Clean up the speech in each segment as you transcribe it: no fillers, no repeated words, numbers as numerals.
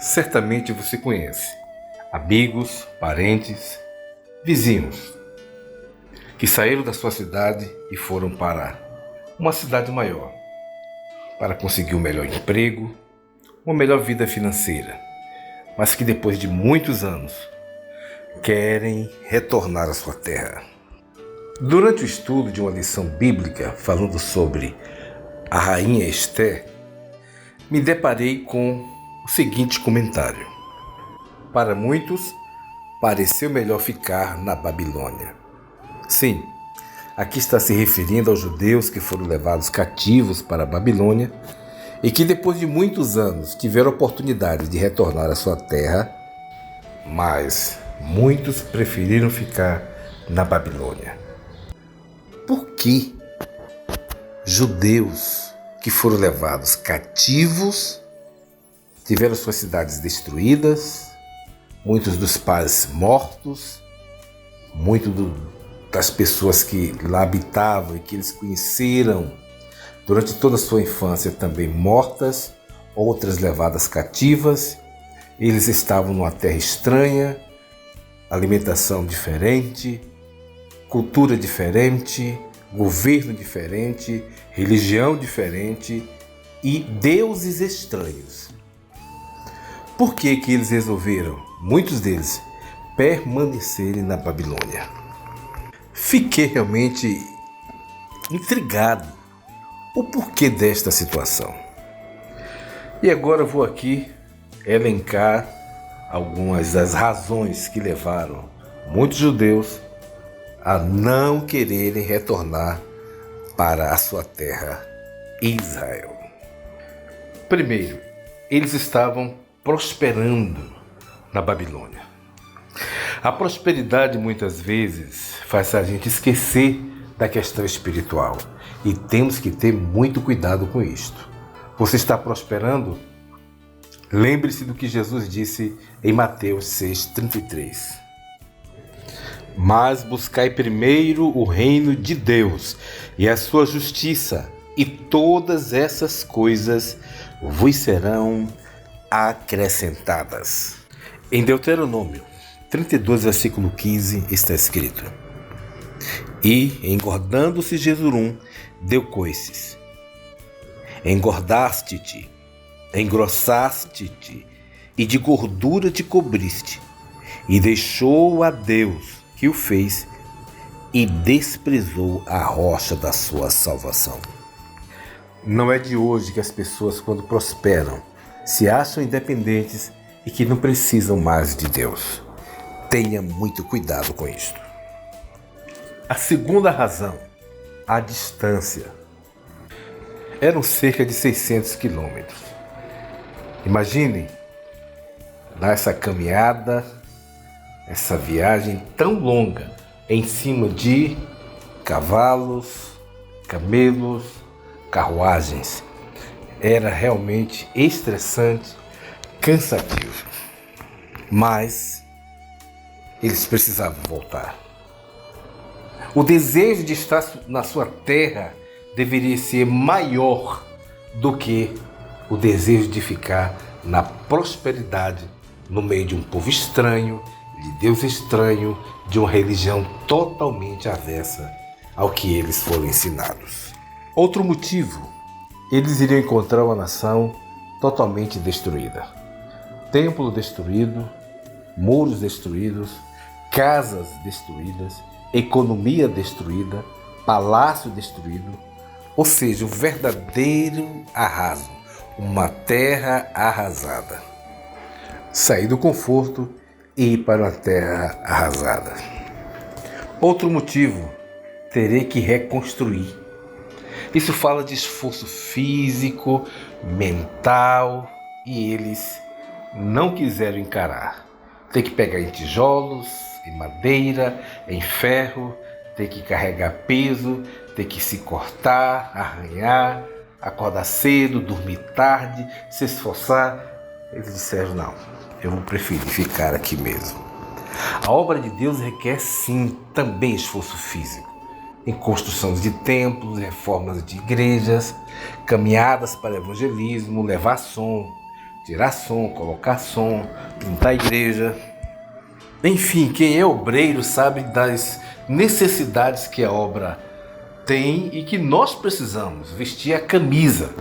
certamente você conhece amigos, parentes, vizinhos que saíram da sua cidade e foram para uma cidade maior para conseguir um melhor emprego, uma melhor vida financeira, mas que depois de muitos anos querem retornar à sua terra. Durante o estudo de uma lição bíblica falando sobre a rainha Esther, me deparei com o seguinte comentário: para muitos, pareceu melhor ficar na Babilônia. Sim, aqui está se referindo aos judeus que foram levados cativos para a Babilônia e que depois de muitos anos tiveram a oportunidade de retornar à sua terra, mas muitos preferiram ficar na Babilônia. Por que judeus que foram levados cativos tiveram suas cidades destruídas, muitos dos pais mortos, muitas das pessoas que lá habitavam e que eles conheceram durante toda a sua infância também mortas, outras levadas cativas? Eles estavam numa terra estranha, alimentação diferente, cultura diferente, governo diferente, religião diferente e deuses estranhos. Por que eles resolveram, muitos deles, permanecerem na Babilônia? Fiquei realmente intrigado o porquê desta situação. E agora vou aqui elencar algumas das razões que levaram muitos judeus a não quererem retornar para a sua terra, Israel. Primeiro, eles estavam prosperando na Babilônia. A prosperidade muitas vezes faz a gente esquecer da questão espiritual e temos que ter muito cuidado com isto. Você está prosperando? Lembre-se do que Jesus disse em Mateus 6,33. Mas buscai primeiro o reino de Deus e a sua justiça, e todas essas coisas vos serão acrescentadas. Em Deuteronômio 32, versículo 15, está escrito: E, engordando-se Jesurum, deu coices. Engordaste-te, engrossaste-te, e de gordura te cobriste, e deixou a Deus que o fez, e desprezou a rocha da sua salvação. Não é de hoje que as pessoas, quando prosperam, se acham independentes e que não precisam mais de Deus. Tenha muito cuidado com isto. A segunda razão, a distância. Eram cerca de 600 quilômetros. Imaginem dar essa caminhada, essa viagem tão longa em cima de cavalos, camelos, carruagens. Era realmente estressante, cansativo. Mas eles precisavam voltar. O desejo de estar na sua terra deveria ser maior do que o desejo de ficar na prosperidade no meio de um povo estranho, de Deus estranho, de uma religião totalmente avessa ao que eles foram ensinados. Outro motivo, eles iriam encontrar uma nação totalmente destruída. Templo destruído, muros destruídos, casas destruídas, economia destruída, palácio destruído, ou seja, um verdadeiro arraso, uma terra arrasada. Sair do conforto e ir para uma terra arrasada. Outro motivo, terei que reconstruir. Isso fala de esforço físico, mental, e eles não quiseram encarar. Tem que pegar em tijolos, em madeira, em ferro, tem que carregar peso, tem que se cortar, arranhar, acordar cedo, dormir tarde, se esforçar. Eles disseram: não, eu vou preferir ficar aqui mesmo. A obra de Deus requer sim também esforço físico, em construção de templos, reformas de igrejas, caminhadas para evangelismo, levar som, tirar som, colocar som, pintar a igreja. Enfim, quem é obreiro sabe das necessidades que a obra tem e que nós precisamos vestir a camisa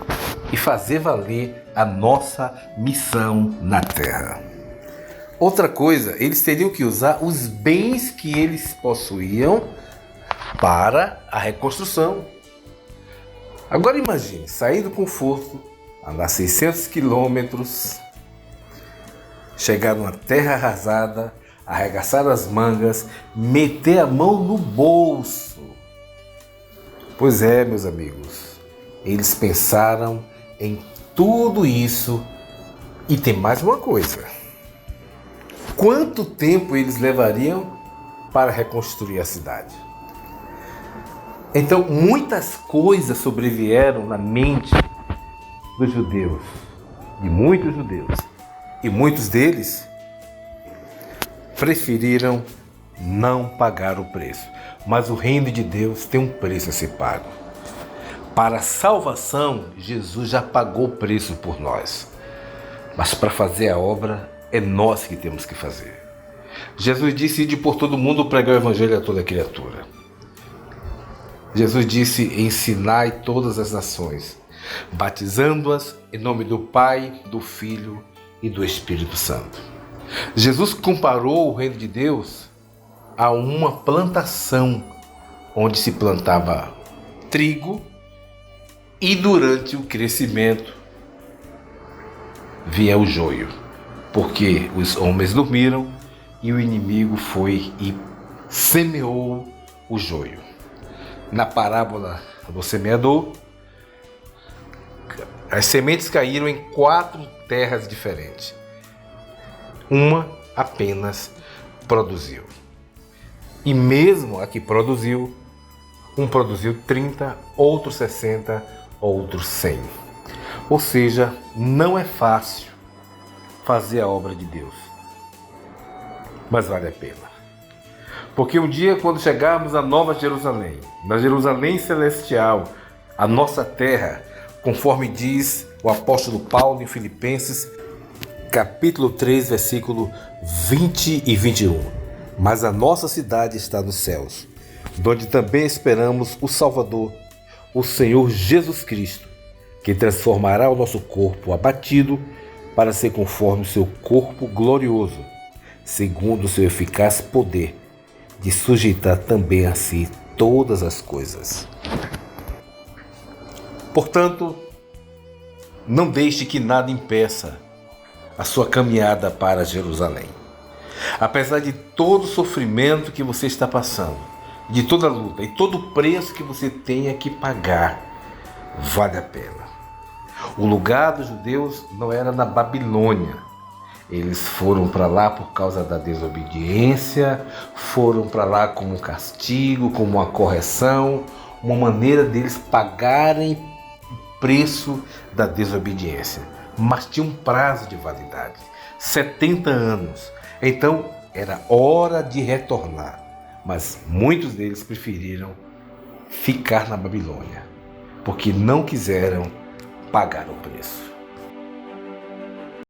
e fazer valer a nossa missão na terra. Outra coisa, eles teriam que usar os bens que eles possuíam para a reconstrução. Agora imagine, sair do conforto, andar 600 quilômetros, chegar numa terra arrasada, arregaçar as mangas, meter a mão no bolso. Pois é, meus amigos, eles pensaram em tudo isso e tem mais uma coisa. Quanto tempo eles levariam para reconstruir a cidade? Então, muitas coisas sobrevieram na mente dos judeus, de muitos judeus, e muitos deles preferiram não pagar o preço. Mas o reino de Deus tem um preço a ser pago. Para a salvação, Jesus já pagou o preço por nós. Mas para fazer a obra, é nós que temos que fazer. Jesus disse: ide por todo mundo pregar o evangelho a toda criatura. Jesus disse: ensinai todas as nações, batizando-as em nome do Pai, do Filho e do Espírito Santo. Jesus comparou o reino de Deus a uma plantação onde se plantava trigo e durante o crescimento vinha o joio, porque os homens dormiram e o inimigo foi e semeou o joio. Na parábola do semeador, as sementes caíram em 4 terras diferentes. Uma apenas produziu. E mesmo a que produziu, um produziu 30, outro 60, outro 100. Ou seja, não é fácil fazer a obra de Deus, mas vale a pena. Porque um dia, quando chegarmos à Nova Jerusalém, na Jerusalém Celestial, a nossa terra, conforme diz o apóstolo Paulo em Filipenses, capítulo 3, versículo 20 e 21. Mas a nossa cidade está nos céus, donde também esperamos o Salvador, o Senhor Jesus Cristo, que transformará o nosso corpo abatido para ser conforme o seu corpo glorioso, segundo o seu eficaz poder, de sujeitar também a si todas as coisas. Portanto, não deixe que nada impeça a sua caminhada para Jerusalém. Apesar de todo o sofrimento que você está passando, de toda a luta e todo o preço que você tenha que pagar, vale a pena. O lugar dos judeus não era na Babilônia. Eles foram para lá por causa da desobediência, foram para lá como um castigo, como uma correção, uma maneira deles pagarem o preço da desobediência. Mas tinha um prazo de validade, 70 anos. Então era hora de retornar, mas muitos deles preferiram ficar na Babilônia, porque não quiseram pagar o preço.